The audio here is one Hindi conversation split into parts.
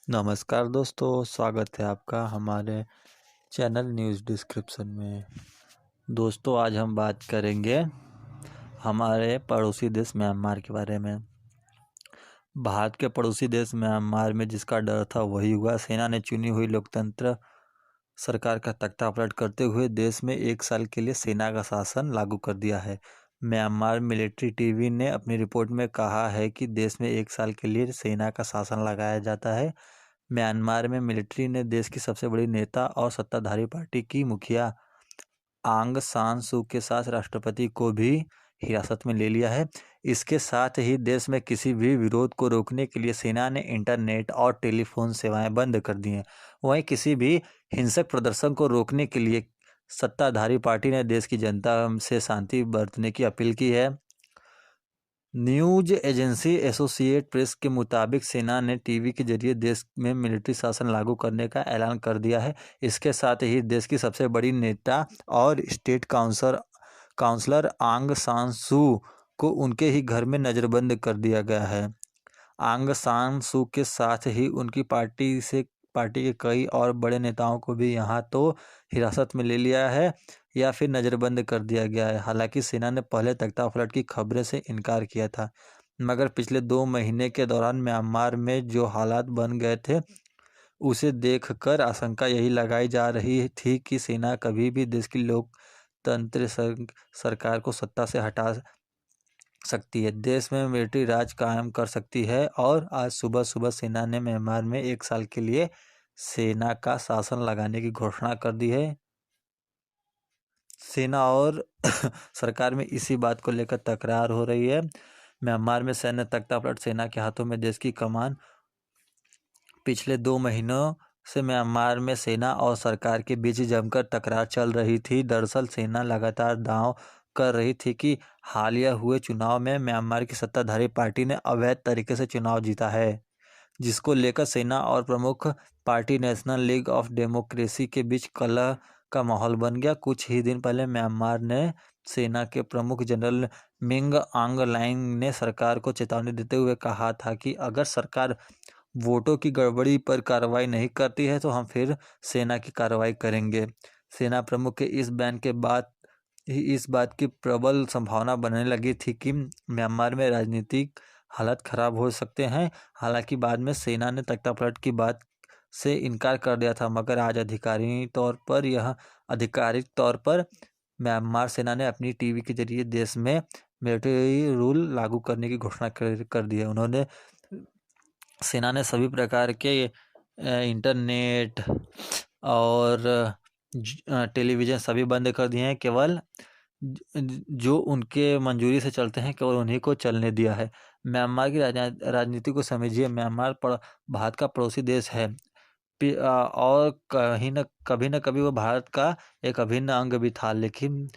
नमस्कार दोस्तों, स्वागत है आपका हमारे चैनल न्यूज़ डिस्क्रिप्शन में। दोस्तों, आज हम बात करेंगे हमारे पड़ोसी देश म्यांमार के बारे में। भारत के पड़ोसी देश म्यांमार में जिसका डर था वही हुआ। सेना ने चुनी हुई लोकतंत्र सरकार का तख्तापलट करते हुए देश में 1 साल के लिए सेना का शासन लागू कर दिया है। म्यांमार मिलिट्री टीवी ने अपनी रिपोर्ट में कहा है कि देश में 1 साल के लिए सेना का शासन लगाया जाता है। म्यांमार में मिलिट्री ने देश की सबसे बड़ी नेता और सत्ताधारी पार्टी की मुखिया आंग सान सू के साथ राष्ट्रपति को भी हिरासत में ले लिया है। इसके साथ ही देश में किसी भी विरोध को रोकने के लिए सेना ने इंटरनेट और टेलीफोन सेवाएं बंद कर दी हैं। वहीं किसी भी हिंसक प्रदर्शन को रोकने के लिए सत्ताधारी पार्टी ने देश की जनता से शांति बरतने की अपील की है। न्यूज एजेंसी एसोसिएटेड प्रेस के मुताबिक सेना ने टीवी के जरिए देश में मिलिट्री शासन लागू करने का ऐलान कर दिया है। इसके साथ ही देश की सबसे बड़ी नेता और स्टेट काउंसलर आंग सान सू को उनके ही घर में नज़रबंद कर दिया गया है। आंग सान सू के साथ ही उनकी पार्टी के कई और बड़े नेताओं को भी यहाँ तो हिरासत में ले लिया है या फिर नज़रबंद कर दिया गया है। हालांकि सेना ने पहले तख्तापलट की खबरें से इनकार किया था, मगर पिछले 2 महीने के दौरान म्यांमार में जो हालात बन गए थे उसे देखकर आशंका यही लगाई जा रही थी कि सेना कभी भी देश की लोकतंत्र सरकार को सत्ता से हटा सकती है, देश में मिलिट्री राज कायम कर सकती है। और आज सुबह सुबह सेना ने म्यांमार में 1 साल के लिए सेना का शासन लगाने की घोषणा कर दी है। सेना और सरकार में इसी बात को लेकर तकरार हो रही है। म्यांमार में सैन्य तख्तापलट, सेना के हाथों में देश की कमान। पिछले 2 महीनों से म्यांमार में सेना और सरकार के बीच जमकर तकरार चल रही थी। दरअसल सेना लगातार दांव कर रही थी कि हालिया हुए चुनाव में म्यांमार की सत्ताधारी पार्टी ने अवैध तरीके से चुनाव जीता है, जिसको लेकर सेना और प्रमुख party national league of democracy के बीच कलह का माहौल बन गया। कुछ ही दिन पहले म्यांमार ने सेना के प्रमुख जनरल मिंग आंग लाइंग ने सरकार को चेतावनी देते हुए कहा था कि अगर सरकार वोटों की गड़बड़ी पर कार्रवाई नहीं करती है तो हम फिर सेना की कार्रवाई करेंगे। सेना प्रमुख के इस बयान के बाद ही इस बात की प्रबल संभावना बनने लगी थी कि म्यांमार में राजनीतिक हालात खराब हो सकते हैं। हालांकि बाद में सेना ने तख्तापलट की बात से इनकार कर दिया था, मगर आज आधिकारिक तौर पर म्यांमार सेना ने अपनी टीवी के जरिए देश में मिलिट्री रूल लागू करने की घोषणा कर दी है। सेना ने सभी प्रकार के इंटरनेट और टेलीविज़न सभी बंद कर दिए हैं। केवल जो उनके मंजूरी से चलते हैं केवल उन्हीं को चलने दिया है। म्यांमार की राजनीति को समझिए। म्यांमार भारत का पड़ोसी देश है और कभी न कभी वो भारत का एक अभिन्न अंग भी था, लेकिन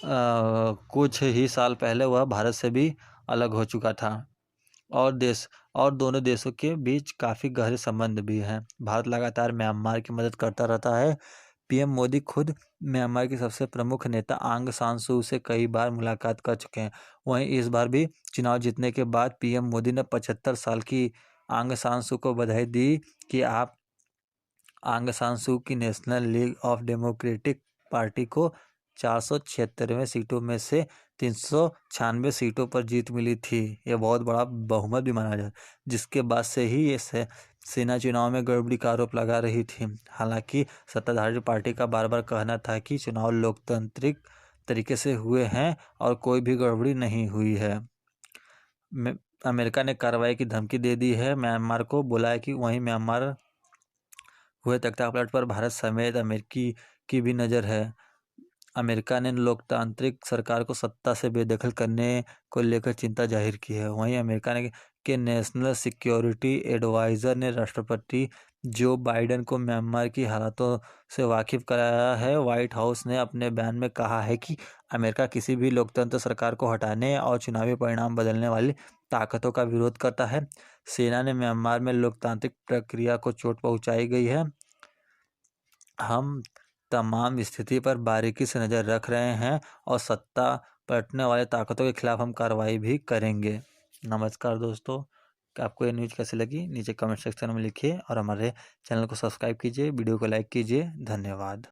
कुछ ही साल पहले वह भारत से भी अलग हो चुका था और दोनों देशों के बीच काफ़ी गहरे संबंध भी हैं। भारत लगातार म्यांमार की मदद करता रहता है। पीएम मोदी खुद म्यांमार की सबसे प्रमुख नेता आंग सान सू से कई बार मुलाकात कर चुके हैं। वहीं इस बार भी चुनाव जीतने के बाद पीएम मोदी ने 75 साल की आंग सान सू को बधाई दी कि आप आंग सान सू की national league of democratic party को 476 सीटों में से 396 सीटों पर जीत मिली थी। यह बहुत बड़ा बहुमत भी माना जाता, जिसके बाद से ही ये सेना चुनाव में गड़बड़ी का आरोप लगा रही थी। हालांकि सत्ताधारी पार्टी का बार बार कहना था कि चुनाव लोकतांत्रिक तरीके से हुए हैं और कोई भी गड़बड़ी नहीं हुई है। अमेरिका ने कार्रवाई की धमकी दे दी है म्यांमार को। बोला है कि वहीं म्यांमार हुए तख्तापलट पर भारत समेत अमेरिकी की भी नज़र है। अमेरिका ने लोकतांत्रिक सरकार को सत्ता से बेदखल करने को लेकर चिंता जाहिर की है। वहीं अमेरिका के नेशनल सिक्योरिटी एडवाइज़र ने राष्ट्रपति जो बाइडेन को म्यांमार की हालातों से वाकिफ कराया है। व्हाइट हाउस ने अपने बयान में कहा है कि अमेरिका किसी भी लोकतंत्र सरकार को हटाने और चुनावी परिणाम बदलने वाली ताकतों का विरोध करता है। सेना ने म्यांमार में लोकतांत्रिक प्रक्रिया को चोट पहुंचाई गई है। हम तमाम स्थिति पर बारीकी से नज़र रख रहे हैं और सत्ता पलटने वाले ताकतों के खिलाफ हम कार्रवाई भी करेंगे। नमस्कार दोस्तों, कि आपको ये न्यूज़ कैसी लगी नीचे कमेंट सेक्शन में लिखिए और हमारे चैनल को सब्सक्राइब कीजिए, वीडियो को लाइक कीजिए। धन्यवाद।